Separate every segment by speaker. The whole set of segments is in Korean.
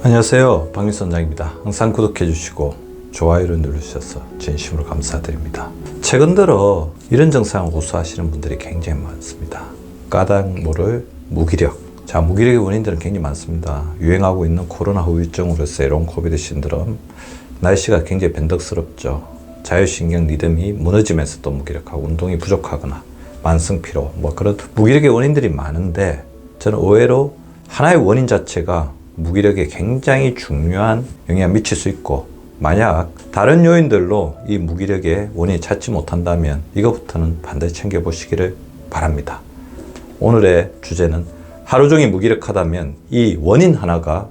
Speaker 1: 안녕하세요, 박민수 원장입니다. 항상 구독해 주시고 좋아요를 눌러주셔서 진심으로 감사드립니다. 최근 들어 이런 증상을 호소하시는 분들이 굉장히 많습니다. 까닭 모를 무기력. 자, 무기력의 원인들은 굉장히 많습니다. 유행하고 있는 코로나 후유증으로서의 롱 코비드 신드롬, 날씨가 굉장히 변덕스럽죠. 자율신경 리듬이 무너지면서 또 무기력하고 운동이 부족하거나 만성 피로, 그런 무기력의 원인들이 많은데, 저는 의외로 하나의 원인 자체가 무기력에 굉장히 중요한 영향을 미칠 수 있고, 만약 다른 요인들로 이 무기력의 원인을 찾지 못한다면 이것부터는 반드시 챙겨보시기를 바랍니다. 오늘의 주제는 하루 종일 무기력하다면 이 원인 하나가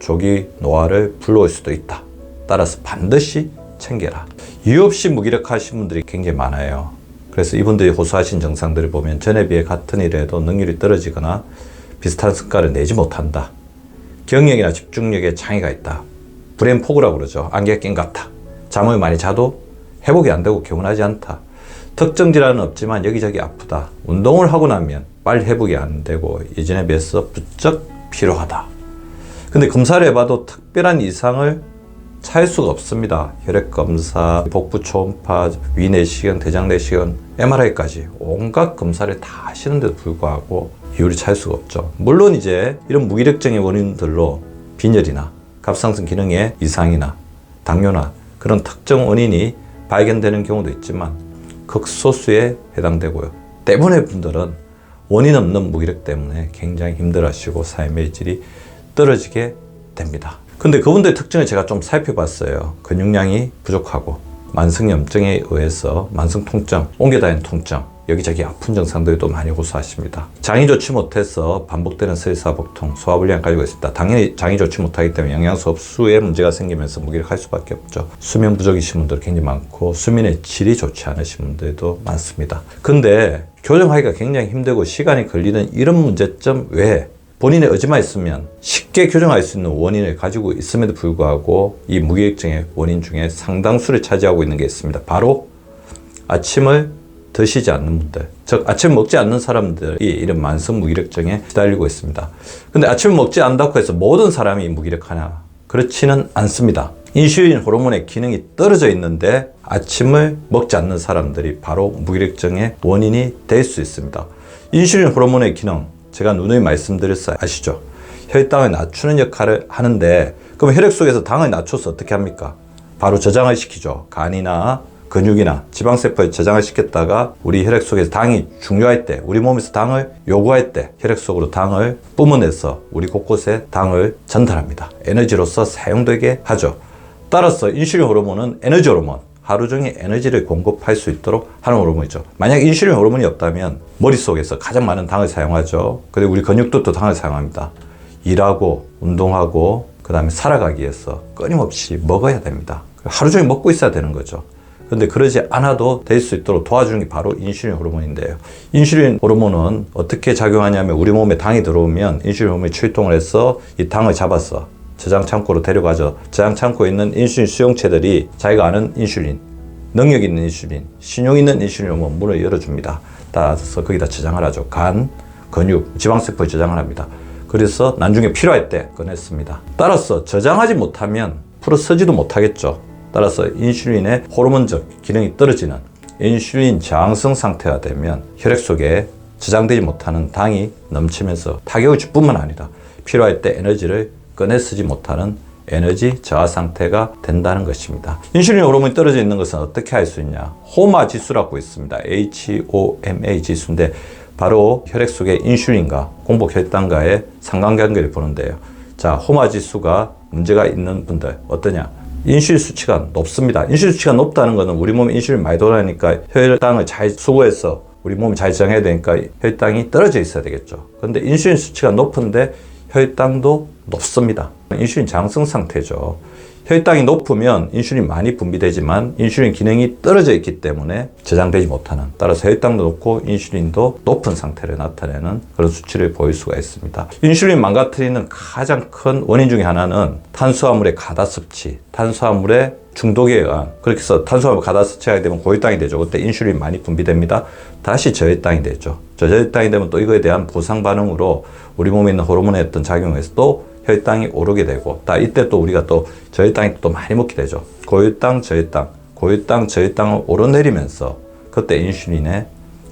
Speaker 1: 조기 노화를 불러올 수도 있다. 따라서 반드시 챙겨라. 이유 없이 무기력하신 분들이 굉장히 많아요. 그래서 이분들이 호소하신 증상들을 보면 전에 비해 같은 일을 해도 능률이 떨어지거나 비슷한 성과를 내지 못한다. 기억력이나 집중력에 장애가 있다. 브레인 포그라고 그러죠. 안개가 낀 것 같아. 잠을 많이 자도 회복이 안 되고 개운하지 않다. 특정 질환은 없지만 여기저기 아프다. 운동을 하고 나면 빨리 회복이 안 되고 예전에 비해서 부쩍 피로하다. 근데 검사를 해봐도 특별한 이상을 찾을 수가 없습니다. 혈액검사, 복부 초음파, 위 내시경, 대장 내시경, MRI까지 온갖 검사를 다 하시는데도 불구하고 이유를 찾을 수가 없죠. 물론 이제 이런 무기력증의 원인들로 빈혈이나 갑상선 기능의 이상이나 당뇨나 그런 특정 원인이 발견되는 경우도 있지만 극소수에 해당되고요. 대부분의 분들은 원인 없는 무기력 때문에 굉장히 힘들어하시고 삶의 질이 떨어지게 됩니다. 근데 그분들의 특징을 제가 좀 살펴봤어요. 근육량이 부족하고 만성염증에 의해서 만성 통증, 옮겨다니는 통증, 여기저기 아픈 증상들도 많이 호소하십니다. 장이 좋지 못해서 반복되는 스트레스 복통, 소화불량 가지고 있습니다. 당연히 장이 좋지 못하기 때문에 영양소 흡수에 문제가 생기면서 무기력할 수밖에 없죠. 수면 부족이신 분들 굉장히 많고 수면의 질이 좋지 않으신 분들도 많습니다. 근데 교정하기가 굉장히 힘들고 시간이 걸리는 이런 문제점 외에 본인의 의지만 있으면 쉽게 교정할 수 있는 원인을 가지고 있음에도 불구하고 이 무기력증의 원인 중에 상당수를 차지하고 있는 게 있습니다. 바로 아침을 드시지 않는 분들, 즉 아침 먹지 않는 사람들이 이런 만성 무기력증에 시달리고 있습니다. 근데 아침을 먹지 않는다고 해서 모든 사람이 무기력하냐? 그렇지는 않습니다. 인슐린 호르몬의 기능이 떨어져 있는데 아침을 먹지 않는 사람들이 바로 무기력증의 원인이 될 수 있습니다. 인슐린 호르몬의 기능, 제가 누누이 말씀드렸어요. 아시죠? 혈당을 낮추는 역할을 하는데, 그럼 혈액 속에서 당을 낮춰서 어떻게 합니까? 바로 저장을 시키죠. 간이나 근육이나 지방세포에 저장을 시켰다가 우리 혈액 속에서 당이 중요할 때, 우리 몸에서 당을 요구할 때 혈액 속으로 당을 뿜어내서 우리 곳곳에 당을 전달합니다. 에너지로서 사용되게 하죠. 따라서 인슐린 호르몬은 에너지 호르몬, 하루 종일 에너지를 공급할 수 있도록 하는 호르몬이죠. 만약 인슐린 호르몬이 없다면 머릿속에서 가장 많은 당을 사용하죠. 그리고 우리 근육도 또 당을 사용합니다. 일하고 운동하고 그 다음에 살아가기 위해서 끊임없이 먹어야 됩니다. 하루 종일 먹고 있어야 되는 거죠. 근데 그러지 않아도 될 수 있도록 도와주는 게 바로 인슐린 호르몬인데요. 인슐린 호르몬은 어떻게 작용하냐면 우리 몸에 당이 들어오면 인슐린 호르몬이 출동을 해서 이 당을 잡아서 저장 창고로 데려가죠. 저장 창고에 있는 인슐린 수용체들이 자기가 아는 인슐린, 능력 있는 인슐린, 신용 있는 인슐린 호르몬 문을 열어줍니다. 따라서 거기다 저장을 하죠. 간, 근육, 지방세포에 저장을 합니다. 그래서 나중에 필요할 때 꺼냈습니다. 따라서 저장하지 못하면 풀어 쓰지도 못하겠죠. 따라서 인슐린의 호르몬적 기능이 떨어지는 인슐린 저항성 상태가 되면 혈액 속에 저장되지 못하는 당이 넘치면서 타격을 줄 뿐만 아니라 필요할 때 에너지를 꺼내 쓰지 못하는 에너지 저하 상태가 된다는 것입니다. 인슐린 호르몬이 떨어져 있는 것은 어떻게 알 수 있냐? 호마 지수라고 있습니다. HOMA 지수인데 바로 혈액 속의 인슐린과 공복 혈당과의 상관관계를 보는데요. 자, 호마 지수가 문제가 있는 분들 어떠냐? 인슐린 수치가 높습니다. 인슐린 수치가 높다는 것은 우리 몸에 인슐린 많이 돌아가니까 혈당을 잘 수거해서 우리 몸이 잘 저장해야 되니까 혈당이 떨어져 있어야 되겠죠. 그런데 인슐린 수치가 높은데 혈당도 높습니다. 인슐린 저항성 상태죠. 혈당이 높으면 인슐린 많이 분비되지만 인슐린 기능이 떨어져 있기 때문에 저장되지 못하는, 따라서 혈당도 높고 인슐린도 높은 상태를 나타내는 그런 수치를 보일 수가 있습니다. 인슐린 망가뜨리는 가장 큰 원인 중에 하나는 탄수화물의 과다 섭취, 탄수화물의 중독에 의한, 그렇게 해서 탄수화물 과다 섭취하게 되면 고혈당이 되죠. 그때 인슐린 많이 분비됩니다. 다시 저혈당이 되죠. 저혈당이 되면 또 이거에 대한 보상 반응으로 우리 몸에 있는 호르몬의 어떤 작용에서 또 혈당이 오르게 되고, 이때 또 우리가 또 저혈당이 또 많이 먹게 되죠. 고혈당, 저혈당, 고혈당, 저혈당을 오르내리면서 그때 인슐린의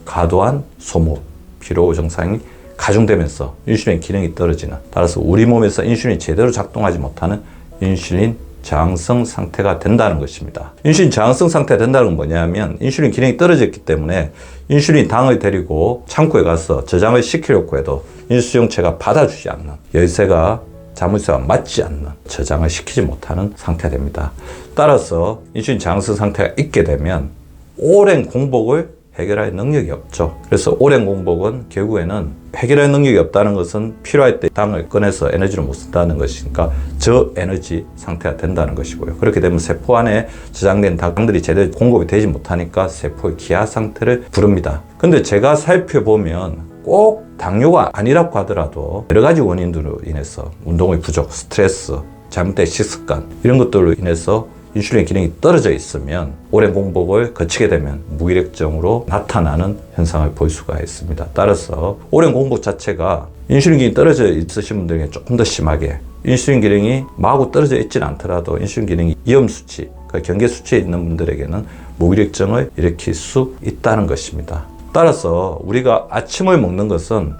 Speaker 1: 과도한 소모, 피로 증상이 가중되면서 인슐린 기능이 떨어지는, 따라서 우리 몸에서 인슐린이 제대로 작동하지 못하는 인슐린 저항성 상태가 된다는 것입니다. 인슐린 저항성 상태가 된다는 건 뭐냐면 인슐린 기능이 떨어졌기 때문에 인슐린 당을 데리고 창고에 가서 저장을 시키려고 해도 인수용체가 받아주지 않는, 열쇠가 자물쇠와 맞지 않는, 저장을 시키지 못하는 상태가 됩니다. 따라서 인슐린 저항성 상태가 있게 되면 오랜 공복을 해결할 능력이 없죠. 그래서 오랜 공복은 결국에는 해결할 능력이 없다는 것은 필요할 때 당을 꺼내서 에너지를 못 쓴다는 것이니까 저에너지 상태가 된다는 것이고요. 그렇게 되면 세포 안에 저장된 당들이 제대로 공급이 되지 못하니까 세포의 기아 상태를 부릅니다. 근데 제가 살펴보면 꼭 당뇨가 아니라고 하더라도 여러 가지 원인들로 인해서 운동의 부족, 스트레스, 잘못된 식습관 이런 것들로 인해서 인슐린 기능이 떨어져 있으면 오랜 공복을 거치게 되면 무기력증으로 나타나는 현상을 볼 수가 있습니다. 따라서 오랜 공복 자체가 인슐린 기능이 떨어져 있으신 분들에게 조금 더 심하게, 인슐린 기능이 마구 떨어져 있지는 않더라도 인슐린 기능이 위험 수치, 그 경계 수치에 있는 분들에게는 무기력증을 일으킬 수 있다는 것입니다. 따라서 우리가 아침을 먹는 것은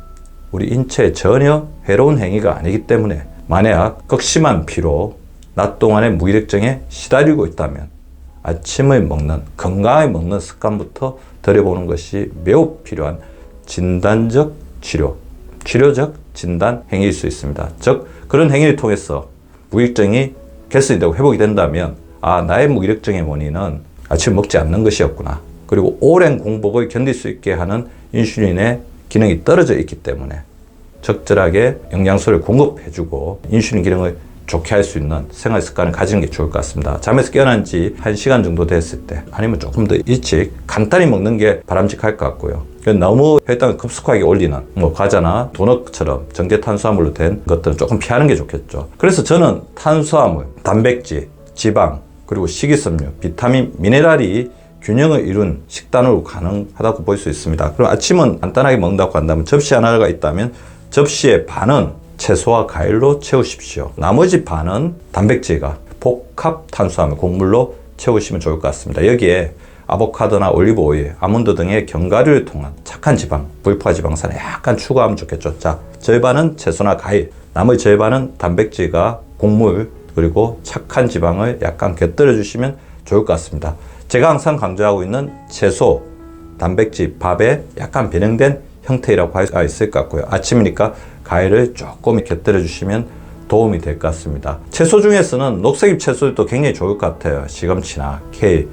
Speaker 1: 우리 인체에 전혀 해로운 행위가 아니기 때문에 만약 극심한 피로, 낮 동안에 무기력증에 시달리고 있다면 아침을 먹는, 건강하게 먹는 습관부터 들여보는 것이 매우 필요한 진단적 치료, 치료적 진단 행위일 수 있습니다. 즉 그런 행위를 통해서 무기력증이 개선이 되고 회복이 된다면 나의 무기력증의 원인은 아침 먹지 않는 것이었구나. 그리고 오랜 공복을 견딜 수 있게 하는 인슐린의 기능이 떨어져 있기 때문에 적절하게 영양소를 공급해주고 인슐린 기능을 좋게 할 수 있는 생활 습관을 가지는 게 좋을 것 같습니다. 잠에서 깨어난 지 1시간 정도 됐을 때, 아니면 조금 더 일찍 간단히 먹는 게 바람직할 것 같고요. 너무 혈당을 급속하게 올리는 과자나 도넛처럼 전개 탄수화물로 된 것들은 조금 피하는 게 좋겠죠. 그래서 저는 탄수화물, 단백질, 지방, 그리고 식이섬유, 비타민, 미네랄이 균형을 이룬 식단으로 가능하다고 볼 수 있습니다. 그럼 아침은 간단하게 먹는다고 한다면 접시 하나가 있다면 접시의 반은 채소와 과일로 채우십시오. 나머지 반은 단백질과 복합 탄수화물, 곡물로 채우시면 좋을 것 같습니다. 여기에 아보카도나 올리브 오일, 아몬드 등의 견과류를 통한 착한 지방, 불포화 지방산을 약간 추가하면 좋겠죠. 자, 절반은 채소나 과일, 나머지 절반은 단백질과 곡물, 그리고 착한 지방을 약간 곁들여 주시면 좋을 것 같습니다. 제가 항상 강조하고 있는 채소, 단백질, 밥에 약간 변형된 형태라고 할 수 있을 것 같고요. 아침이니까 과일을 조금 곁들여 주시면 도움이 될 것 같습니다. 채소 중에서는 녹색잎 채소도 굉장히 좋을 것 같아요. 시금치나 케일.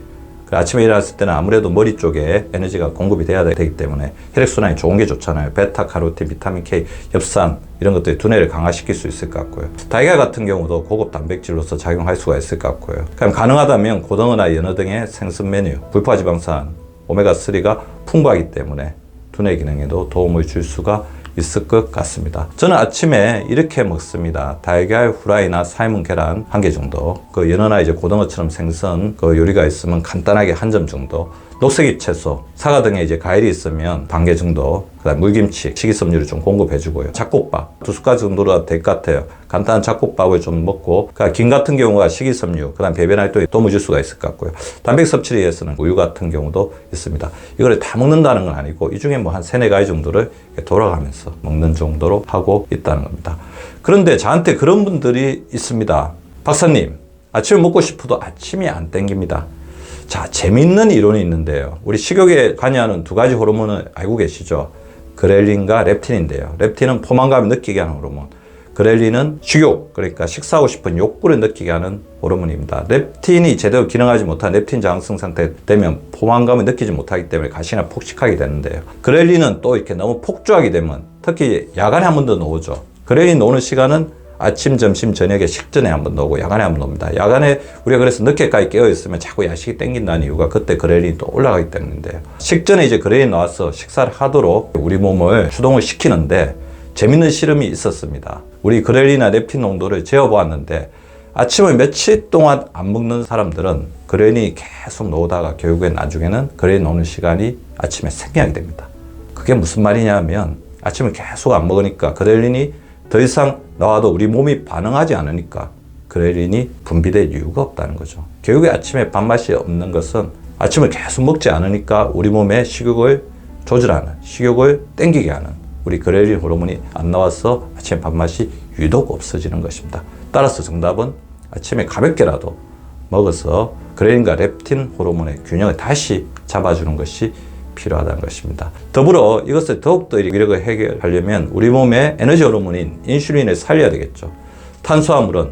Speaker 1: 아침에 일어났을 때는 아무래도 머리 쪽에 에너지가 공급이 돼야 되기 때문에 혈액순환이 좋은 게 좋잖아요. 베타카로틴, 비타민 K, 엽산 이런 것들이 두뇌를 강화시킬 수 있을 것 같고요. 달걀 같은 경우도 고급 단백질로서 작용할 수가 있을 것 같고요. 그럼 가능하다면 고등어나 연어 등의 생선 메뉴, 불포화 지방산, 오메가3가 풍부하기 때문에 두뇌 기능에도 도움을 줄 수가 있을 것 같습니다. 저는 아침에 이렇게 먹습니다. 달걀 후라이나 삶은 계란 1개 정도, 연어나 고등어처럼 생선 요리가 있으면 간단하게 1점 정도, 녹색잎 채소, 사과 등의 과일이 있으면 반 개 정도, 그다음 물김치, 식이섬유를 좀 공급해주고요. 잡곡밥 2숟가락 정도로 될 것 같아요. 간단한 잡곡밥을 좀 먹고, 김 같은 경우가 식이섬유, 그다음 배변 활동에 도움을 줄 수가 있을 것 같고요. 단백 섭취를 위해서는 우유 같은 경우도 있습니다. 이거를 다 먹는다는 건 아니고 이 중에 한 3-4가지 정도를 돌아가면서 먹는 정도로 하고 있다는 겁니다. 그런데 저한테 그런 분들이 있습니다. 박사님, 아침을 먹고 싶어도 아침이 안 땡깁니다. 자, 재밌는 이론이 있는데요. 우리 식욕에 관여하는 2가지 호르몬을 알고 계시죠? 그렐린과 렙틴인데요. 렙틴은 포만감을 느끼게 하는 호르몬, 그렐린은 식욕, 그러니까 식사하고 싶은 욕구를 느끼게 하는 호르몬입니다. 렙틴이 제대로 기능하지 못한 렙틴 저항성 상태 되면 포만감을 느끼지 못하기 때문에 가시나 폭식하게 되는데요. 그렐린은 또 이렇게 너무 폭주하게 되면 특히 야간에 한 번 더 나오죠. 그렐린 나오는 시간은 아침, 점심, 저녁에 식전에 한번 나오고 야간에 한번 나옵니다. 야간에 우리가 그래서 늦게까지 깨어있으면 자꾸 야식이 땡긴다는 이유가 그때 그렐린이 또 올라가기 때문인데요. 식전에 그렐린이 나와서 식사를 하도록 우리 몸을 추동을 시키는데 재밌는 실험이 있었습니다. 우리 그렐린이나 렙틴 농도를 재어보았는데 아침을 며칠 동안 안 먹는 사람들은 그렐린이 계속 나오다가 결국엔 나중에는 그렐린 나오는 시간이 아침에 생략이 됩니다. 그게 무슨 말이냐면 아침을 계속 안 먹으니까 그렐린이 더 이상 나와도 우리 몸이 반응하지 않으니까 그레린이 분비될 이유가 없다는 거죠. 결국에 아침에 밥맛이 없는 것은 아침을 계속 먹지 않으니까 우리 몸에 식욕을 조절하는, 식욕을 땡기게 하는 우리 그레린 호르몬이 안 나와서 아침에 밥맛이 유독 없어지는 것입니다. 따라서 정답은 아침에 가볍게라도 먹어서 그레린과 렙틴 호르몬의 균형을 다시 잡아주는 것이 필요하다는 것입니다. 더불어 이것을 더욱더 이력을 해결하려면 우리 몸의 에너지 호르몬인 인슐린을 살려야 되겠죠. 탄수화물은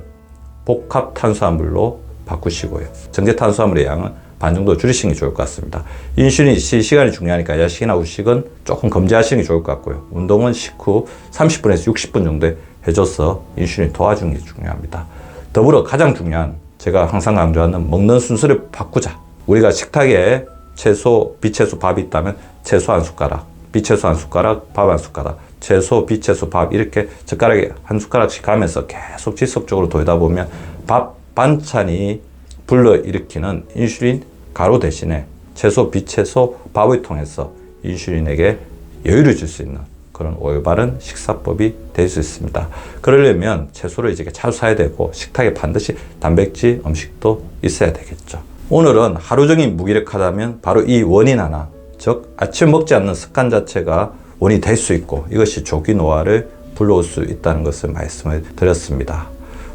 Speaker 1: 복합 탄수화물로 바꾸시고요. 정제 탄수화물의 양은 반 정도 줄이시는 게 좋을 것 같습니다. 인슐린 시간이 중요하니까 야식이나 후식은 조금 금지하시는 게 좋을 것 같고요. 운동은 식후 30분에서 60분 정도 해줘서 인슐린 도와주는 게 중요합니다. 더불어 가장 중요한 제가 항상 강조하는 먹는 순서를 바꾸자. 우리가 식탁에 채소, 비채소 밥이 있다면 채소 한 숟가락, 비채소 한 숟가락, 밥 한 숟가락, 채소, 비채소, 밥 이렇게 젓가락에 한 숟가락씩 가면서 계속 지속적으로 돌다 보면 밥 반찬이 불러일으키는 인슐린 가루 대신에 채소, 비채소, 밥을 통해서 인슐린에게 여유를 줄 수 있는 그런 올바른 식사법이 될 수 있습니다. 그러려면 채소를 이제 자주 사야 되고 식탁에 반드시 단백질 음식도 있어야 되겠죠. 오늘은 하루 종일 무기력하다면 바로 이 원인 하나, 즉 아침 먹지 않는 습관 자체가 원인이 될 수 있고 이것이 조기 노화를 불러올 수 있다는 것을 말씀을 드렸습니다.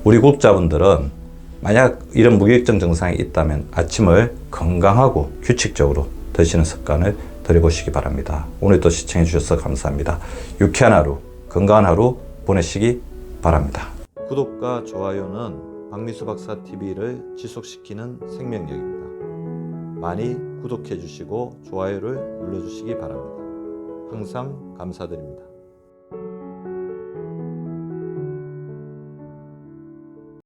Speaker 1: 우리 구독자분들은 만약 이런 무기력증 증상이 있다면 아침을 건강하고 규칙적으로 드시는 습관을 들여보시기 바랍니다. 오늘도 시청해 주셔서 감사합니다. 유쾌한 하루, 건강한 하루 보내시기 바랍니다. 구독과 좋아요는 박미수 박사 TV를 지속시키는 생명력입니다. 많이 구독해 주시고 좋아요를 눌러 주시기 바랍니다. 항상 감사드립니다.